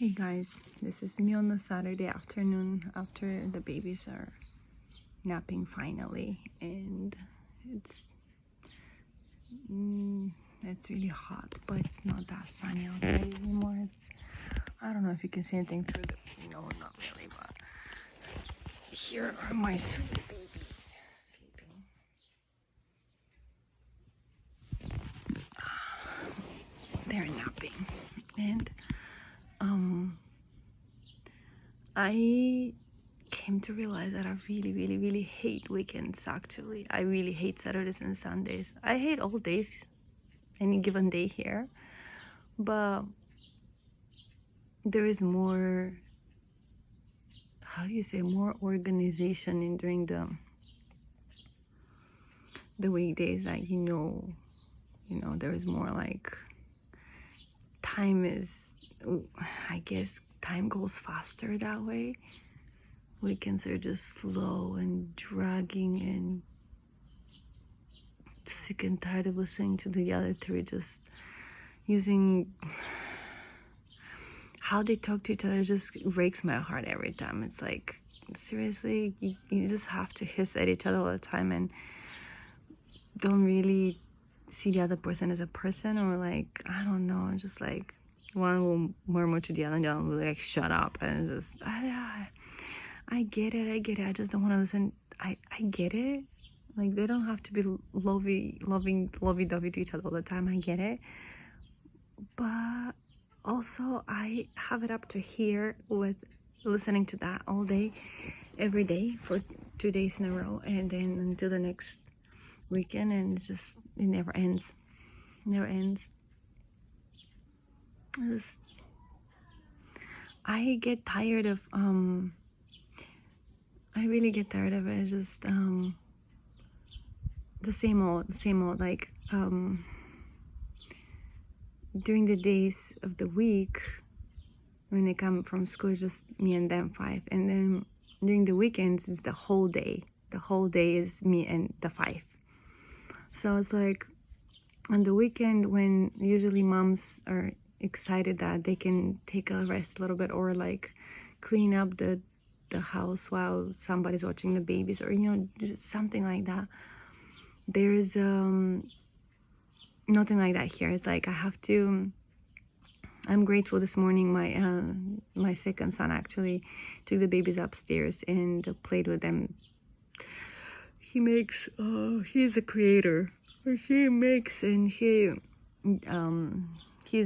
Hey guys, this is me on a Saturday afternoon after the babies are napping finally, and it's it's really hot, but it's not that sunny outside anymore. I don't know if you can see anything through the not really, but here are my sweet babies sleeping. They're napping, and I came to realize that I really hate weekends. Actually, I really hate Saturdays and Sundays. I hate all days, any given day here, but there is more, how do you say, more organization in during the weekdays. Like there is more, like, time is, I guess time goes faster that way. Weekends are just slow and dragging, and sick and tired of listening to the other three just using how they talk to each other. Just breaks my heart every time. It's like, seriously, you just have to hiss at each other all the time and don't really see the other person as a person, or like, I don't know, just like one will murmur to the other and the other will like shut up, and just I get it. I just don't want to listen. I get it. Like, they don't have to be lovey-dovey to each other all the time. I get it. But also, I have it up to here with listening to that all day, every day for 2 days in a row, and then until the next weekend, and it never ends. I get tired of I really get tired of it. It's just the same old, like, during the days of the week when they come from school, it's just me and them five, and then during the weekends it's the whole day is me and the five. So it's like, on the weekend, when usually moms are excited that they can take a rest a little bit, or like clean up the house while somebody's watching the babies, or just something like that, there's nothing like that here. It's like, I'm grateful. This morning my second son actually took the babies upstairs and played with them. He's a creator. He makes, and he's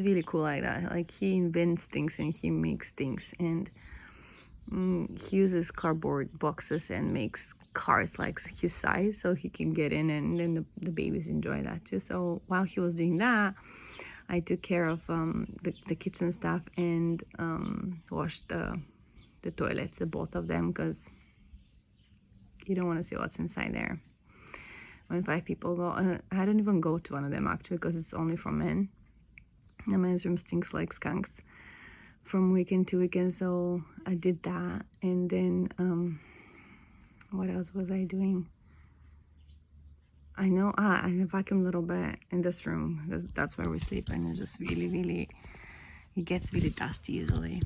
really cool like that. Like, he invents things and he makes things, and he uses cardboard boxes and makes cars like his size so he can get in, and then the babies enjoy that too. So while he was doing that, I took care of the kitchen stuff and washed the toilets, the both of them, because you don't want to see what's inside there when 5 people go. I don't even go to one of them actually, because it's only for men. The men's room stinks like skunks from weekend to weekend, so I did that. And then what else was I doing? I vacuumed a little bit in this room, because that's where we sleep, and it's just really, it gets really dusty easily.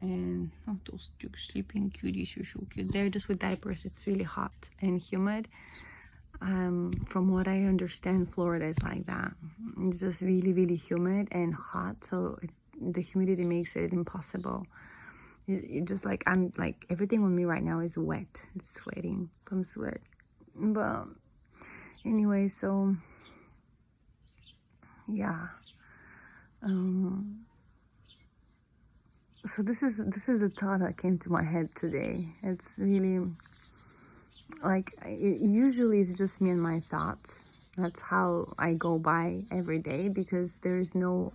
And those two sleeping cuties are so cute. They're just with diapers. It's really hot and humid. From what I understand, Florida is like that. It's just really humid and hot, so the humidity makes it impossible. It just, like, I'm like, everything on me right now is wet. It's sweating from sweat. But anyway, so yeah. So this is a thought that came to my head today. It's really, like, usually it's just me and my thoughts. That's how I go by every day, because there's not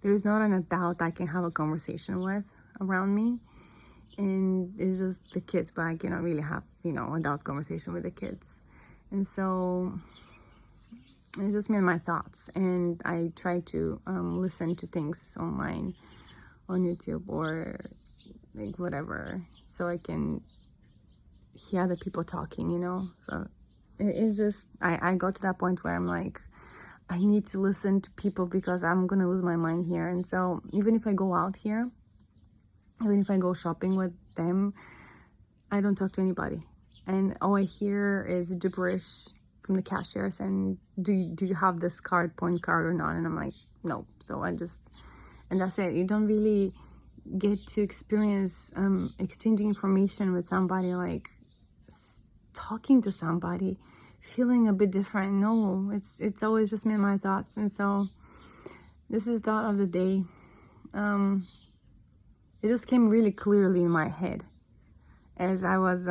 an adult I can have a conversation with around me, and it's just the kids. But I cannot really have adult conversation with the kids, and so it's just me and my thoughts. And I try to listen to things online on YouTube or like whatever, so I can hear other people talking, so it's just, I got to that point where I'm like, I need to listen to people because I'm gonna lose my mind here. And so even if I go out here, even if I go shopping with them, I don't talk to anybody, and all I hear is gibberish from the cashiers. And do you have this point card or not? And I'm like, no. So and that's it. You don't really get to experience exchanging information with somebody, like talking to somebody, feeling a bit different. No, it's always just me and my thoughts. And so this is thought of the day. It just came really clearly in my head as I was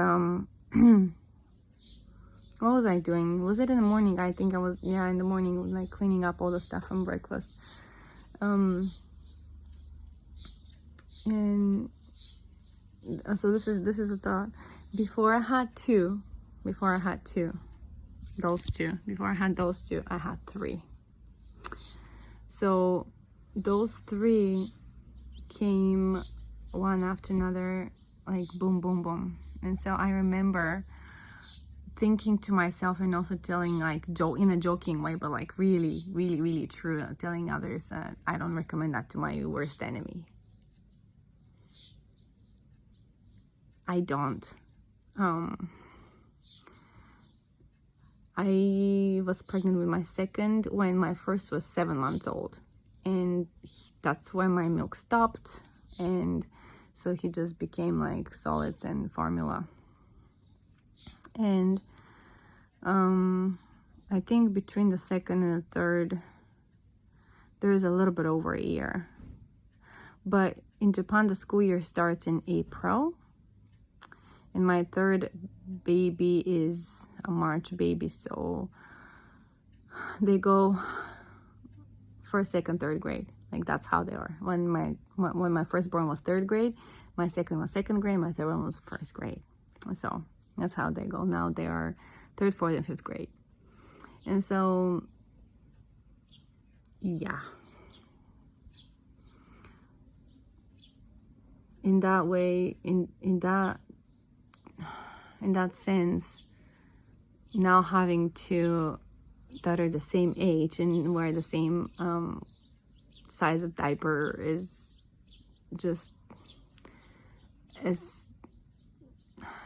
what was I doing? Was it in the morning? I think I was, yeah, in the morning, like cleaning up all the stuff from breakfast. And so this is a thought. Before I had those two, I had three. So those three came one after another, like boom, boom, boom. And so I remember thinking to myself, and also telling, like, in a joking way, but like really, really, really true, telling others, I don't recommend that to my worst enemy. I don't. I was pregnant with my second when my first was 7 months old, and that's when my milk stopped, and so he just became like solids and formula. And I think between the second and the third, there's a little bit over a year. But in Japan, the school year starts in April, and my third baby is a March baby, so they go first, second, third grade. Like, that's how they are. When my firstborn was third grade, my second was second grade, my third one was first grade. So that's how they go. Now they are third, fourth, and fifth grade. And so, yeah. In that way, in that sense, now having two that are the same age and wear the same size of diaper is just as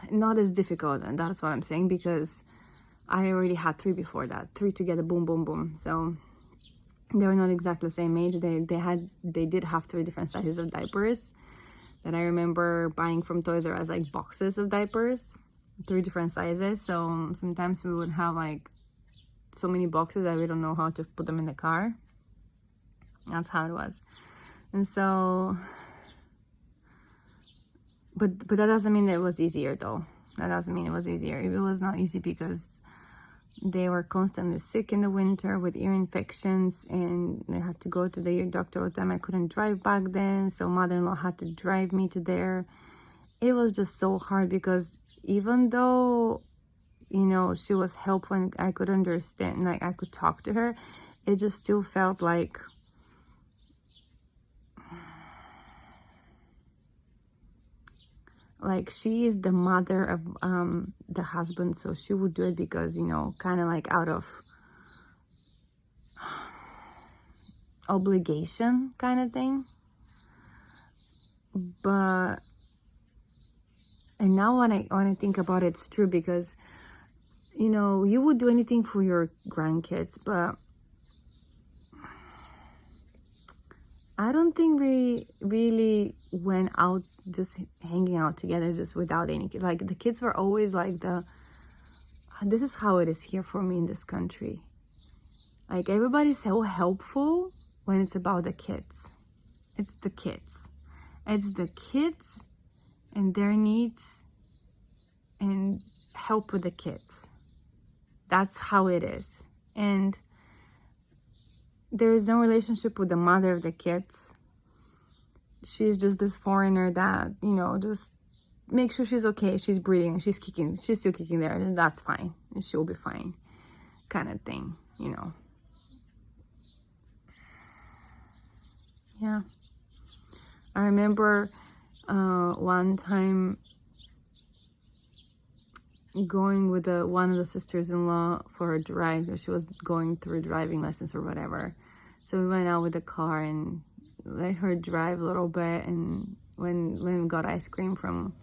not as difficult. And that's what I'm saying, because I already had three before that, three together, boom, boom, boom. So they were not exactly the same age. They did have three different sizes of diapers that I remember buying from Toys R Us, like boxes of diapers, three different sizes. So sometimes we would have like so many boxes that we don't know how to put them in the car. That's how it was. And so, but that doesn't mean that it was easier, though. That doesn't mean it was easier. It was not easy because they were constantly sick in the winter with ear infections, and they had to go to the ear doctor all the time. I couldn't drive back then, so mother-in-law had to drive me to there. It was just so hard, because even though, you know, she was helpful and I could understand, like I could talk to her, it just still felt like she is the mother of the husband, so she would do it because, you know, kind of like out of obligation kind of thing. But and now when I think about it, it's true, because, you know, you would do anything for your grandkids, but I don't think we really went out just hanging out together just without any kids. Like, the kids were always like this is how it is here for me in this country. Like, everybody's so helpful when it's about the kids. It's the kids. It's the kids and their needs and help with the kids. That's how it is. And there is no relationship with the mother of the kids. She's just this foreigner that, you know, just make sure she's okay, she's breathing, she's still kicking there, and that's fine, and she'll be fine, kind of thing, you know. Yeah. I remember one time, going with one of the sisters-in-law for a drive. She was going through driving lessons or whatever. So we went out with the car and let her drive a little bit. And when we got ice cream from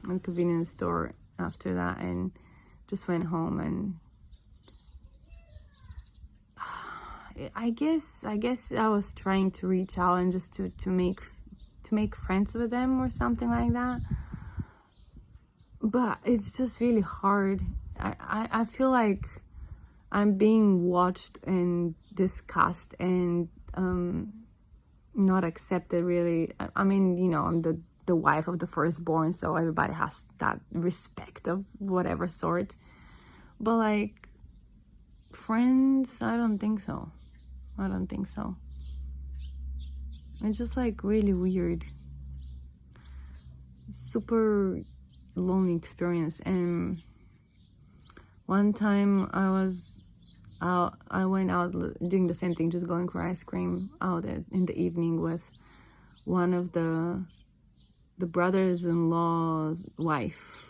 a convenience store after that, and just went home. And I guess I was trying to reach out and just to make friends with them or something like that. But it's just really hard. I feel like I'm being watched and discussed and not accepted, really. I mean, you know, I'm the wife of the firstborn, so everybody has that respect of whatever sort. But like friends, I don't think so. It's just like really weird, super lonely experience. And one time I went out doing the same thing, just going for ice cream out in the evening with one of the brothers-in-law's wife.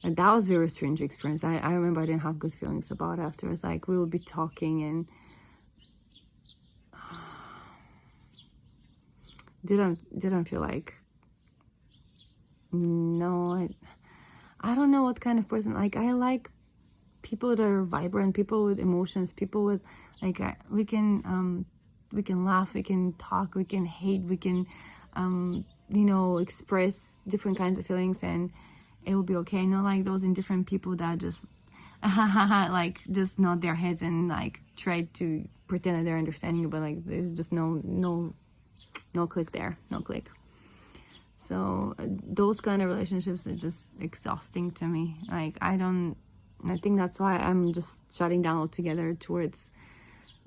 And that was a very strange experience. I remember I didn't have good feelings about it afterwards. Like, we would be talking and didn't feel like, no, I don't know what kind of person. Like, I like people that are vibrant, people with emotions, people with, like, we can laugh, we can talk, we can hate, we can you know, express different kinds of feelings, and it will be okay. Not like those indifferent people that just like just nod their heads and like try to pretend that they're understanding you, but like there's just no click there, no click. So those kind of relationships are just exhausting to me. Like, I think that's why I'm just shutting down altogether towards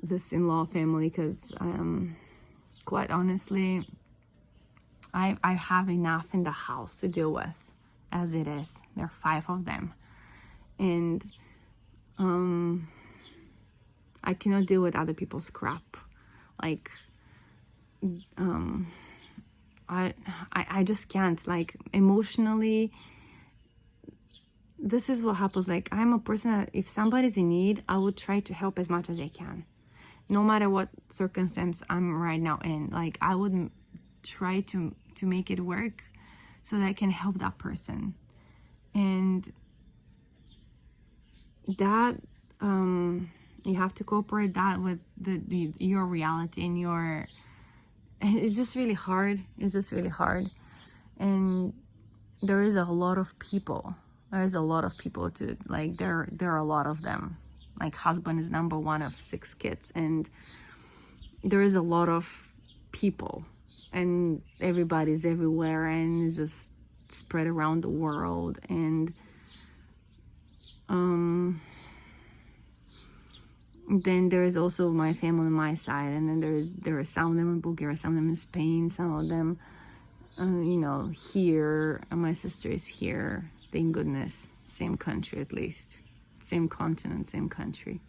this in-law family, because quite honestly, I have enough in the house to deal with as it is. There are 5 of them, and I cannot deal with other people's crap. Like, I just can't. Like, emotionally, this is what happens. Like, I'm a person that if somebody's in need, I would try to help as much as I can, no matter what circumstance I'm right now in. Like, I would try to make it work so that I can help that person. And that you have to cooperate that with your reality and it's just really hard. And there is a lot of people to, like, there are a lot of them. Like, husband is number 1 of 6 kids, and there is a lot of people, and everybody's everywhere, and it's just spread around the world. And then there is also my family on my side, and then there are some of them in Bulgaria, some of them in Spain, some of them you know, here. And my sister is here, thank goodness. Same country, at least, same continent, same country.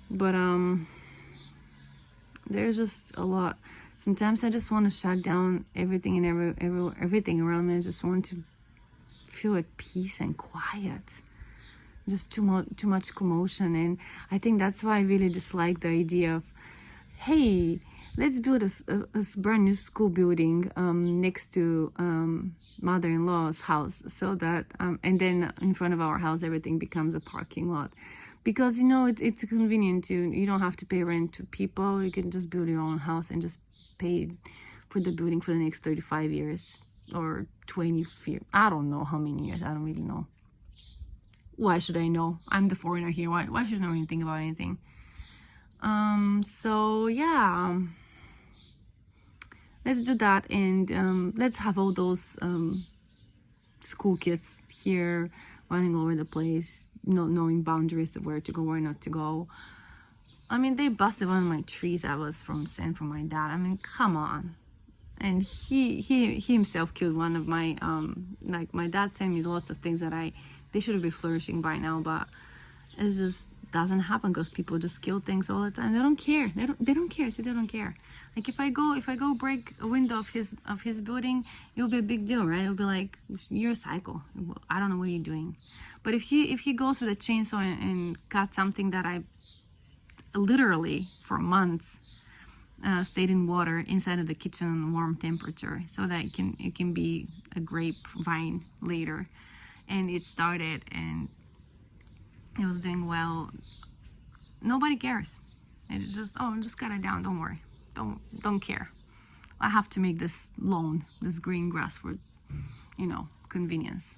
But there's just a lot. Sometimes I just want to shut down everything and everything around me. I just want to feel at peace and quiet. Just too much commotion. And I think that's why I really dislike the idea of, hey, let's build a brand new school building next to mother-in-law's house, so that and then in front of our house everything becomes a parking lot. Because, you know, it's convenient. You don't have to pay rent to people. You can just build your own house and just pay for the building for the next 35 years or 20 years. I don't know how many years. I don't really know. Why should I know? I'm the foreigner here. Why should I know anything about anything? So yeah, let's do that, and let's have all those school kids here running all over the place, not knowing boundaries of where to go, where not to go. I mean, they busted one of my trees I was sent from my dad. I mean, come on. And he himself killed one of my like, my dad sent me lots of things that they should have been flourishing by now, but it's just doesn't happen because people just kill things all the time. They don't care. They don't care. See, they don't care. Like if I go break a window of his building, it'll be a big deal, right? It'll be like, you're a psycho. I don't know what you're doing. But if he goes with a chainsaw and cut something that I literally for months stayed in water inside of the kitchen on warm temperature so that it can be a grapevine later, and it started and it was doing well. Nobody cares. It's just, oh, just cut it down. Don't worry. Don't care. I have to make this lawn, this green grass for, convenience.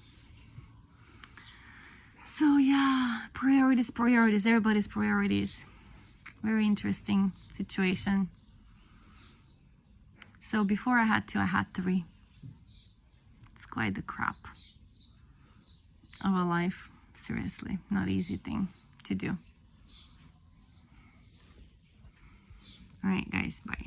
So yeah, priorities. Everybody's priorities. Very interesting situation. So before I had 2, I had 3. It's quite the crap of a life. Seriously, not easy thing to do. All right, guys, bye.